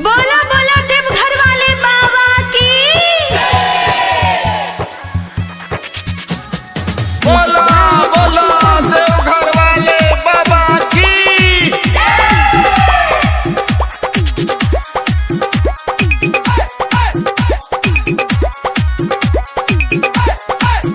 बोला बोला देवघर वाले बाबा की। बोला बोला देवघर वाले बाबा की।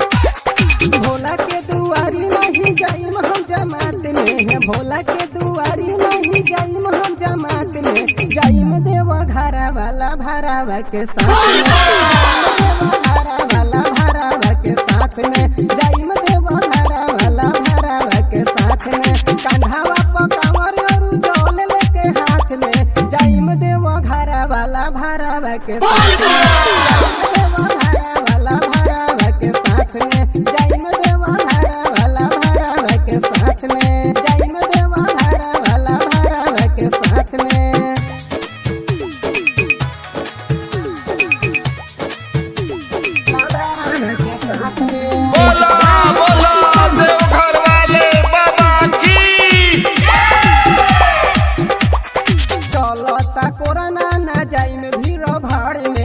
भोला के दुआरी नहीं जाइम हम जमात में, भोला के दुआरी नहीं जाइम हम जमात में, जाइम देवा घरा वाला भरावा के साथ में, जाइम देवा घरा वाला भरावा के साथ में, जाइम देवा घरा वाला भरावा के साथ में, कंधावा पर कांवर और जल लेके हाथ में, जाइम देवा घरा वाला भरावा के साथ में, जाइम देवा घरा वाला भरावा के साथ में, जाइम देवा घरा वाला भरावा के साथ में, जाइम देवा घरा वाला भरावा के साथ में। बोला बोला देवघर वाले बाबा की। चलता कोरोना ना जाइम भीड़ भाड़ में,